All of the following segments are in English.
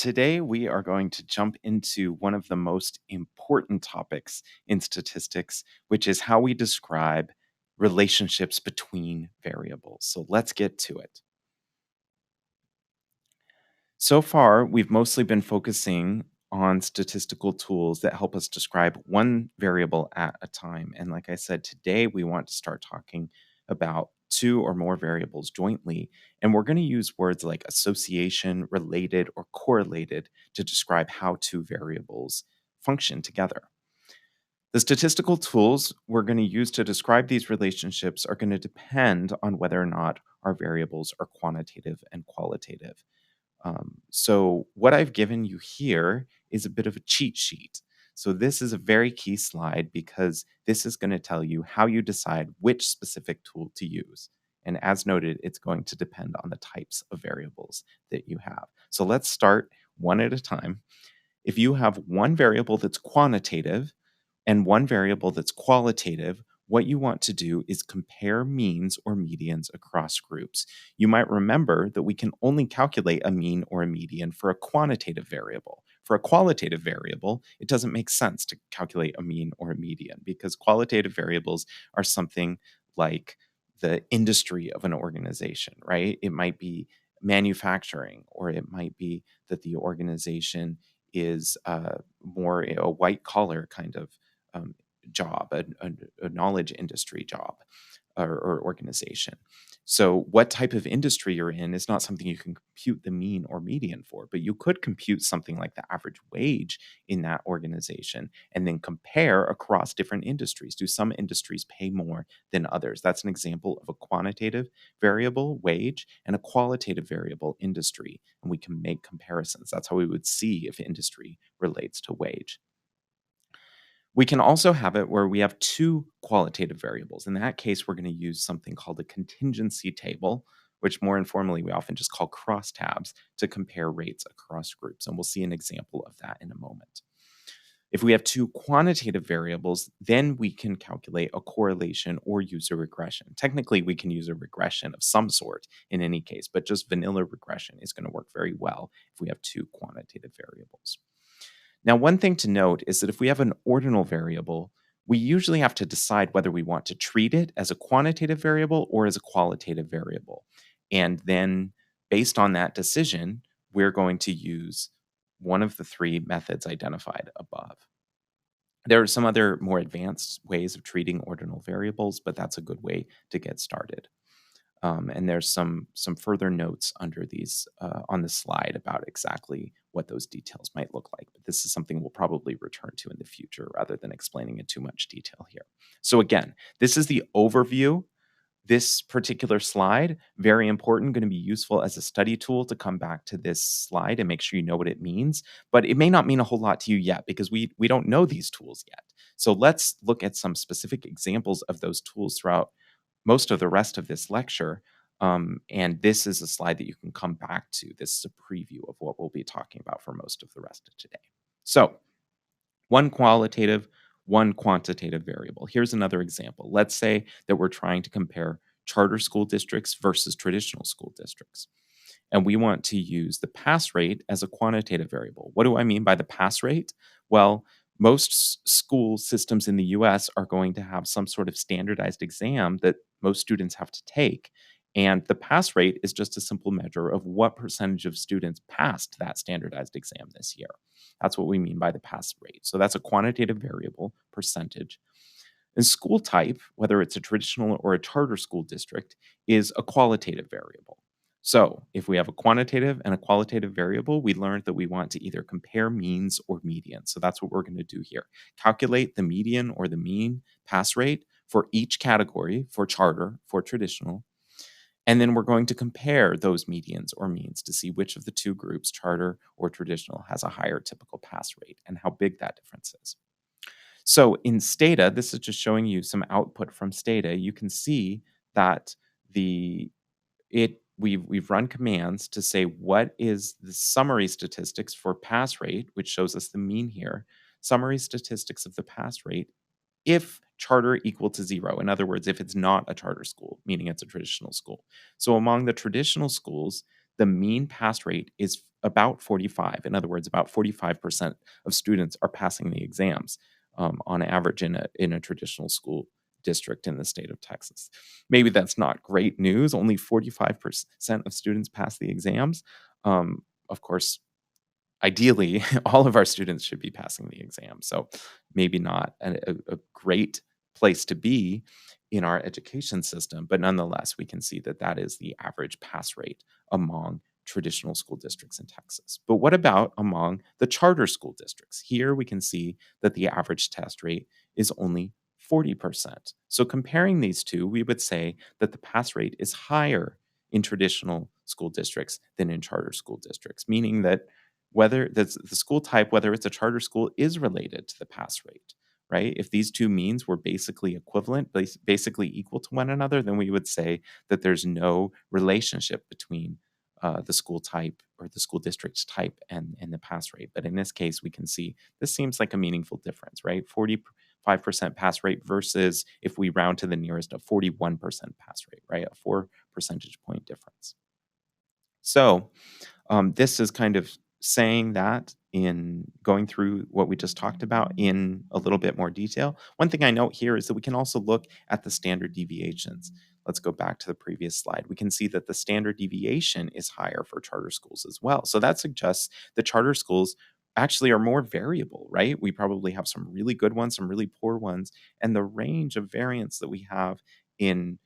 Today, we are going to jump into one of the most important topics in statistics, which is how we describe relationships between variables. So let's get to it. So far, we've mostly been focusing on statistical tools that help us describe one variable at a time. And like I said, today we want to start talking about two or more variables jointly. And we're going to use words like association, related, or correlated to describe how two variables function together. The statistical tools we're going to use to describe these relationships are going to depend on whether or not our variables are quantitative and qualitative. So, what I've given you here is a bit of a cheat sheet. So, this is a very key slide because this is going to tell you how you decide which specific tool to use. And as noted, it's going to depend on the types of variables that you have. So, let's start one at a time. If you have one variable that's quantitative and one variable that's qualitative, what you want to do is compare means or medians across groups. You might remember that we can only calculate a mean or a median for a quantitative variable. For a qualitative variable, it doesn't make sense to calculate a mean or a median because qualitative variables are something like the industry of an organization, right? It might be manufacturing, or it might be that the organization is more a white collar kind of um, job, a knowledge industry job or organization. So, what type of industry you're in is not something you can compute the mean or median for, but you could compute something like the average wage in that organization and then compare across different industries. Do some industries pay more than others? That's an example of a quantitative variable, wage, and a qualitative variable, industry. And we can make comparisons. That's how we would see if industry relates to wage. We can also have it where we have two qualitative variables. In that case, we're going to use something called a contingency table, which more informally we often just call crosstabs, to compare rates across groups. And we'll see an example of that in a moment. If we have two quantitative variables, then we can calculate a correlation or use a regression. Technically, we can use a regression of some sort in any case, but just vanilla regression is going to work very well if we have two quantitative variables. Now, one thing to note is that if we have an ordinal variable, we usually have to decide whether we want to treat it as a quantitative variable or as a qualitative variable. And then, based on that decision, we're going to use one of the three methods identified above. There are some other more advanced ways of treating ordinal variables, but that's a good way to get started. And there's some further notes under these on the slide about exactly what those details might look like. But this is something we'll probably return to in the future rather than explaining in too much detail here. So again, this is the overview. This particular slide, very important, going to be useful as a study tool to come back to this slide and make sure you know what it means. But it may not mean a whole lot to you yet because we don't know these tools yet. So let's look at some specific examples of those tools throughout most of the rest of this lecture. And this is a slide that you can come back to. This is a preview of what we'll be talking about for most of the rest of today. So, one qualitative, one quantitative variable. Here's another example. Let's say that we're trying to compare charter school districts versus traditional school districts. And we want to use the pass rate as a quantitative variable. What do I mean by the pass rate? Well, most school systems in the US are going to have some sort of standardized exam that most students have to take. And the pass rate is just a simple measure of what percentage of students passed that standardized exam this year. That's what we mean by the pass rate. So that's a quantitative variable, percentage. And school type, whether it's a traditional or a charter school district, is a qualitative variable. So if we have a quantitative and a qualitative variable, we learned that we want to either compare means or medians. So that's what we're going to do here. Calculate the median or the mean pass rate for each category, for charter, for traditional. And then we're going to compare those medians or means to see which of the two groups, charter or traditional, has a higher typical pass rate and how big that difference is. So in Stata, this is just showing you some output from Stata. You can see that we've run commands to say what is the summary statistics for pass rate, which shows us the mean here. Summary statistics of the pass rate if charter equal to 0. In other words, if it's not a charter school, meaning it's a traditional school. So among the traditional schools, the mean pass rate is about 45. In other words, about 45% of students are passing the exams on average in a traditional school district in the state of Texas. Maybe that's not great news. Only 45% of students pass the exams. Of course, ideally, all of our students should be passing the exam. So maybe not a great place to be in our education system, but nonetheless, we can see that that is the average pass rate among traditional school districts in Texas. But what about among the charter school districts? Here we can see that the average test rate is only 40%. So comparing these two, we would say that the pass rate is higher in traditional school districts than in charter school districts, meaning that whether the school type, whether it's a charter school, is related to the pass rate, right? If these two means were basically equivalent, basically equal to one another, then we would say that there's no relationship between the school type or the school district's type and the pass rate. But in this case, we can see this seems like a meaningful difference, right? 45% pass rate versus, if we round to the nearest, a 41% pass rate, right? A 4 percentage point difference. So, this is kind of saying that in going through what we just talked about in a little bit more detail. One thing I note here is that we can also look at the standard deviations. Let's go back to the previous slide. We can see that the standard deviation is higher for charter schools as well. So that suggests that charter schools actually are more variable, right? We probably have some really good ones, some really poor ones, and the range of variance that we have in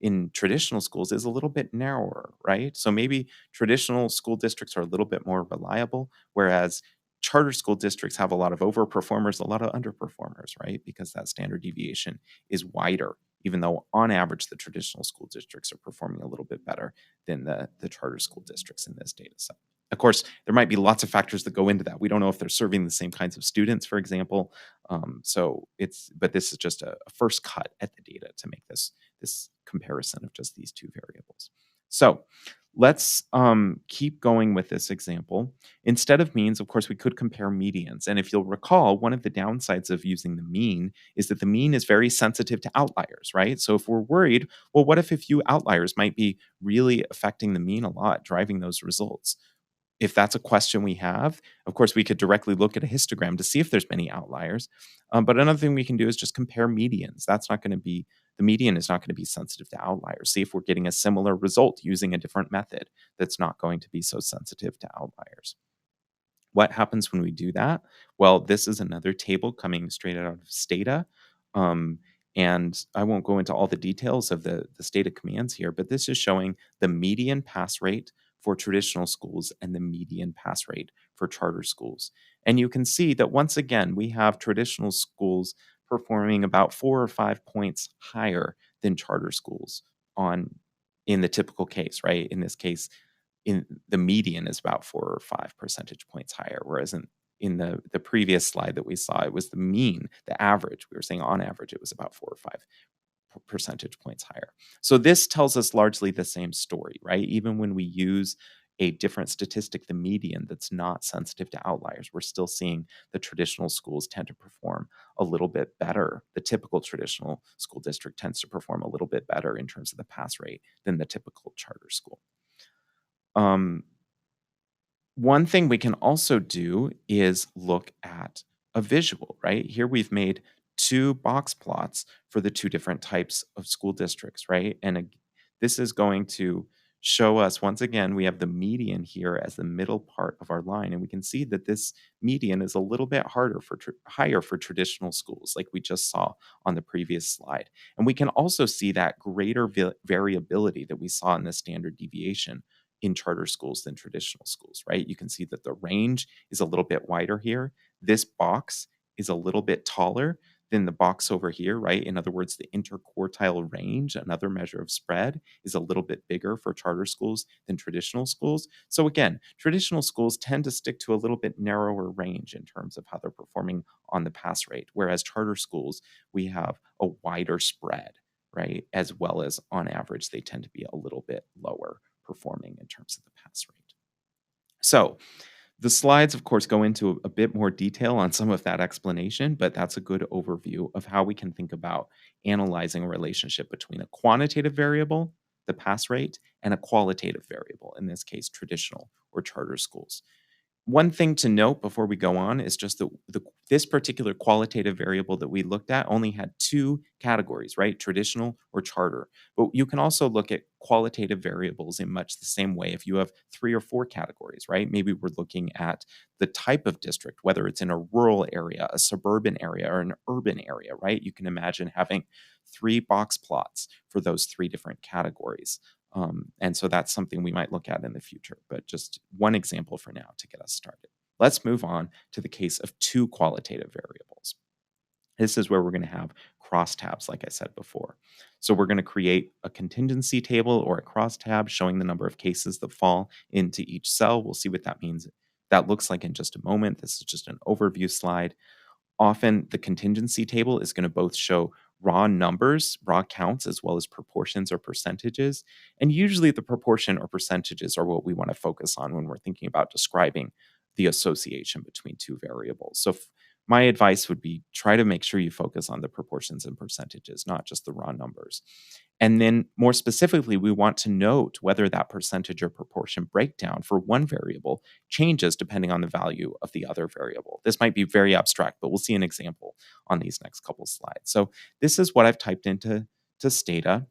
in traditional schools is a little bit narrower, right? So maybe traditional school districts are a little bit more reliable, whereas charter school districts have a lot of overperformers, a lot of underperformers, right? Because that standard deviation is wider, even though on average the traditional school districts are performing a little bit better than the charter school districts in this data set. Of course, there might be lots of factors that go into that. We don't know if they're serving the same kinds of students, for example. But this is just a first cut at the data to make this comparison of just these two variables. So let's keep going with this example. Instead of means, of course, we could compare medians. And if you'll recall, one of the downsides of using the mean is that the mean is very sensitive to outliers, right? So if we're worried, well, what if a few outliers might be really affecting the mean a lot, driving those results? If that's a question we have, of course, we could directly look at a histogram to see if there's many outliers. But another thing we can do is just compare medians. That's not going to be The median is not going to be sensitive to outliers. See if we're getting a similar result using a different method that's not going to be so sensitive to outliers. What happens when we do that? Well, this is another table coming straight out of Stata. Um, and I won't go into all the details of the Stata commands here, but this is showing the median pass rate for traditional schools and the median pass rate for charter schools. And you can see that once again, we have traditional schools performing about 4 or 5 points higher than charter schools on in the typical case, right? In this case, in the median is about 4 or 5 percentage points higher, whereas in the previous slide that we saw, it was the mean, the average. We were saying on average, it was about 4 or 5 percentage points higher. So this tells us largely the same story, right? Even when we use a different statistic, the median, that's not sensitive to outliers, we're still seeing the traditional schools tend to perform a little bit better. The typical traditional school district tends to perform a little bit better in terms of the pass rate than the typical charter school. Um, One thing we can also do is look at a visual, right? Here we've made two box plots for the two different types of school districts, right? This is going to show us, once again, we have the median here as the middle part of our line. And we can see that this median is a little bit higher for traditional schools, like we just saw on the previous slide. And we can also see that greater variability that we saw in the standard deviation in charter schools than traditional schools, right? You can see that the range is a little bit wider here. This box is a little bit taller than the box over here, right? In other words, the interquartile range, another measure of spread, is a little bit bigger for charter schools than traditional schools. So again, traditional schools tend to stick to a little bit narrower range in terms of how they're performing on the pass rate, whereas charter schools, we have a wider spread, right? As well as on average, they tend to be a little bit lower performing in terms of the pass rate. So the slides, of course, go into a bit more detail on some of that explanation, but that's a good overview of how we can think about analyzing a relationship between a quantitative variable the pass rate, and a qualitative variable, in this case, traditional or charter schools. One thing to note before we go on is just that this particular qualitative variable that we looked at only had two categories, right? Traditional or charter. But you can also look at qualitative variables in much the same way if you have three or four categories, right? Maybe we're looking at the type of district, whether it's in a rural area, a suburban area, or an urban area, right? You can imagine having three box plots for those three different categories. And so that's something we might look at in the future, but just one example for now to get us started. Let's move on to the case of two qualitative variables. This is where we're going to have crosstabs, like I said before. So we're going to create a contingency table or a crosstab showing the number of cases that fall into each cell. We'll see what that means. That looks like in just a moment. This is just an overview slide. Often the contingency table is going to both show raw numbers, raw counts, as well as proportions or percentages. And usually the proportion or percentages are what we want to focus on when we're thinking about describing the association between two variables. So my advice would be try to make sure you focus on the proportions and percentages, not just the raw numbers. And then more specifically, we want to note whether that percentage or proportion breakdown for one variable changes depending on the value of the other variable. This might be very abstract, but we'll see an example on these next couple slides. So this is what I've typed into Stata,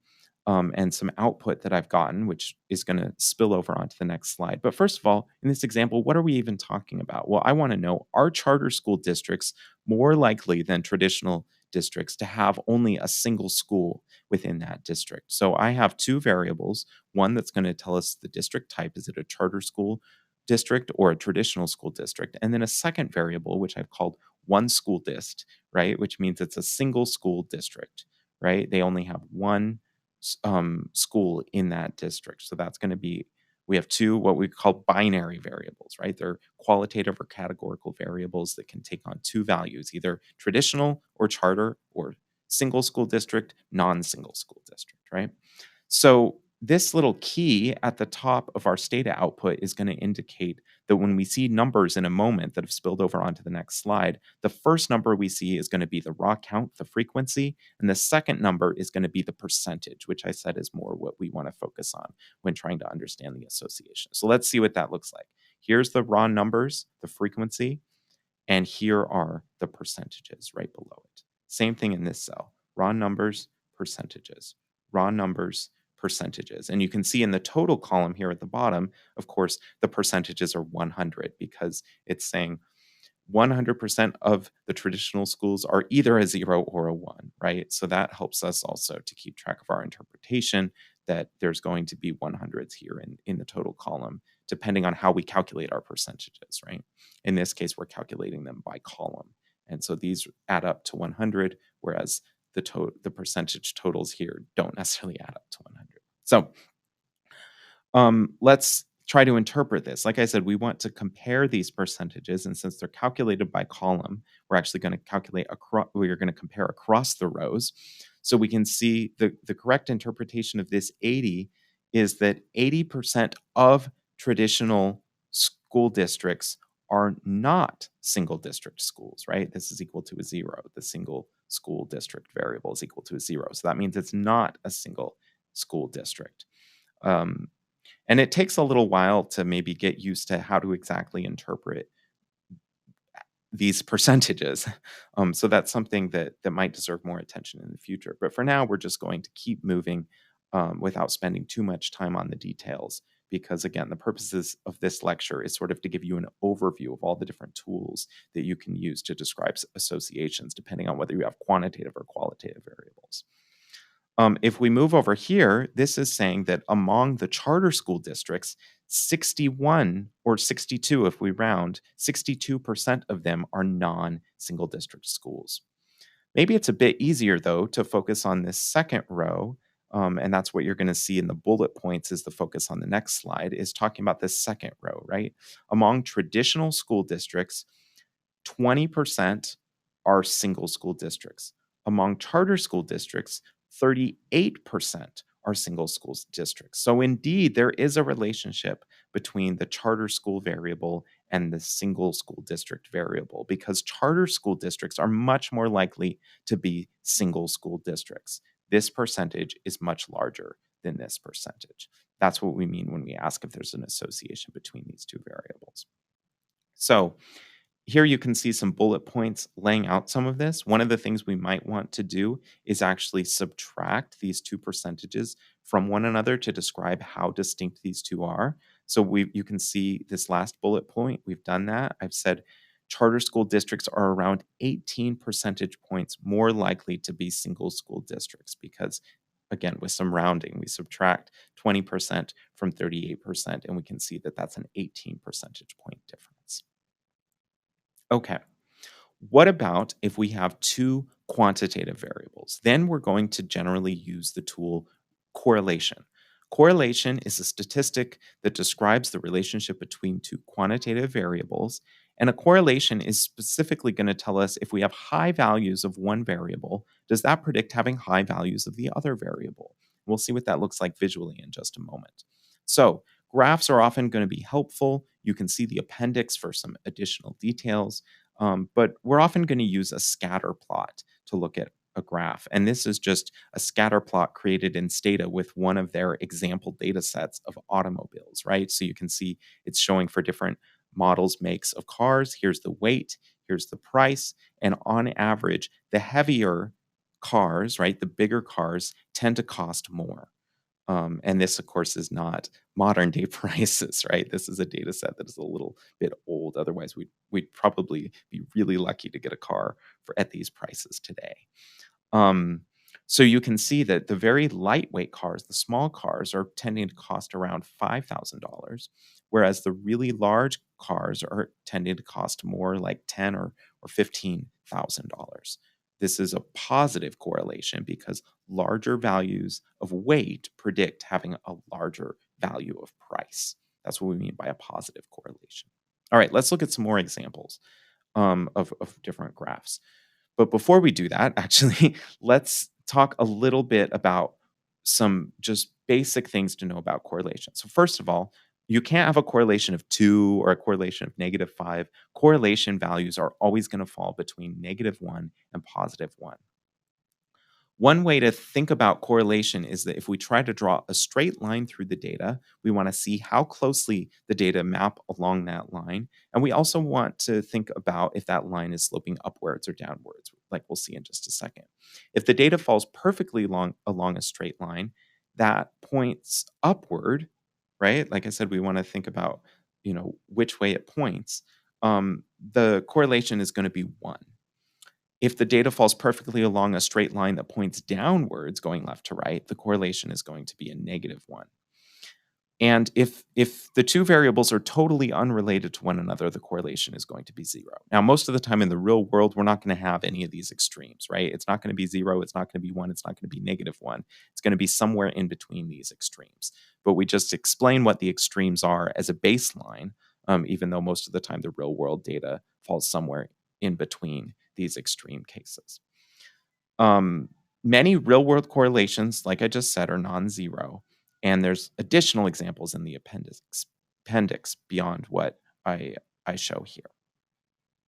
and some output that I've gotten, which is going to spill over onto the next slide. But first of all, in this example, what are we even talking about? Well, I want to know, are charter school districts more likely than traditional districts to have only a single school within that district? So I have two variables, one that's going to tell us the district type, is it a charter school district or a traditional school district? And then a second variable, which I've called one school dist, right? Which means it's a single school district, right? They only have one school in that district. So that's going to be, we have two what we call binary variables, right? They're qualitative or categorical variables that can take on two values, either traditional or charter, or single school district, non-single school district, right? So this little key at the top of our Stata output is going to indicate that when we see numbers in a moment that have spilled over onto the next slide, the first number we see is going to be the raw count, the frequency, and the second number is going to be the percentage, which I said is more what we want to focus on when trying to understand the association. So let's see what that looks like. Here's the raw numbers, the frequency, and here are the percentages right below it. Same thing in this cell, raw numbers, percentages, raw numbers, percentages. And you can see in the total column here at the bottom, of course, the percentages are 100 because it's saying 100% of the traditional schools are either a 0 or a 1, right? So that helps us also to keep track of our interpretation that there's going to be 100s here in the total column, depending on how we calculate our percentages, right? In this case, we're calculating them by column. And so these add up to 100, whereas the percentage totals here don't necessarily add up to 100. So let's try to interpret this. Like I said, we want to compare these percentages, and since they're calculated by column, we're actually going to calculate across. We're going to compare across the rows, so we can see the correct interpretation of this 80 is that 80% of traditional school districts are not single district schools, right? This is equal to a 0. The single school district variable is equal to a 0. So that means it's not a single school district. And it takes a little while to maybe get used to how to exactly interpret these percentages. So that's something that might deserve more attention in the future. But for now, we're just going to keep moving without spending too much time on the details. Because again, the purposes of this lecture is sort of to give you an overview of all the different tools that you can use to describe associations, depending on whether you have quantitative or qualitative variables. If we move over here, this is saying that among the charter school districts, 61 or 62, if we round, 62% of them are non-single district schools. Maybe it's a bit easier, though, to focus on this second row, and that's what you're going to see in the bullet points is the focus on the next slide, is talking about this second row, right? Among traditional school districts, 20% are single school districts. Among charter school districts, 38% are single school districts. So indeed, there is a relationship between the charter school variable and the single school district variable, because charter school districts are much more likely to be single school districts. This percentage is much larger than this percentage. That's what we mean when we ask if there's an association between these two variables. So here you can see some bullet points laying out some of this. One of the things we might want to do is actually subtract these two percentages from one another to describe how distinct these two are. So you can see this last bullet point. We've done that. I've said charter school districts are around 18 percentage points more likely to be single school districts because, again, with some rounding, we subtract 20% from 38%, and we can see that that's an 18 percentage point difference. Okay. What about if we have two quantitative variables? Then we're going to generally use the tool correlation. Correlation is a statistic that describes the relationship between two quantitative variables. And a correlation is specifically going to tell us if we have high values of one variable, does that predict having high values of the other variable? We'll see what that looks like visually in just a moment. So, graphs are often going to be helpful. You can see the appendix for some additional details. But we're often going to use a scatter plot to look at a graph. And this is just a scatter plot created in Stata with one of their example data sets of automobiles, right? So you can see it's showing for different models, makes of cars. Here's the weight, here's the price. And on average, the heavier cars, right, the bigger cars tend to cost more. And this, of course, is not modern day prices, right? This is a data set that is a little bit old. Otherwise, we'd probably be really lucky to get a car for at these prices today. Um, so you can see that the very lightweight cars, the small cars, are tending to cost around $5,000, whereas the really large cars are tending to cost more, like or $15,000. This is a positive correlation because larger values of weight predict having a larger value of price. That's what we mean by a positive correlation. All right, let's look at some more examples of different graphs. But before we do that, actually, let's talk a little bit about some just basic things to know about correlation. So, first of all, you can't have a correlation of 2 or a correlation of -5. Correlation values are always going to fall between -1 and +1. One way to think about correlation is that if we try to draw a straight line through the data, we want to see how closely the data map along that line. And we also want to think about if that line is sloping upwards or downwards, like we'll see in just a second. If the data falls perfectly along a straight line, that points upward, right? Like I said, we want to think about, which way it points. The correlation is going to be 1. If the data falls perfectly along a straight line that points downwards, going left to right, the correlation is going to be a -1. And if the two variables are totally unrelated to one another, the correlation is going to be 0. Now, most of the time in the real world, we're not going to have any of these extremes, right? It's not going to be 0, it's not going to be 1, it's not going to be -1. It's going to be somewhere in between these extremes. But we just explain what the extremes are as a baseline, even though most of the time the real world data falls somewhere in between these extreme cases. Um, Many real world correlations, like I just said, are non-zero, and there's additional examples in the appendix beyond what I show here.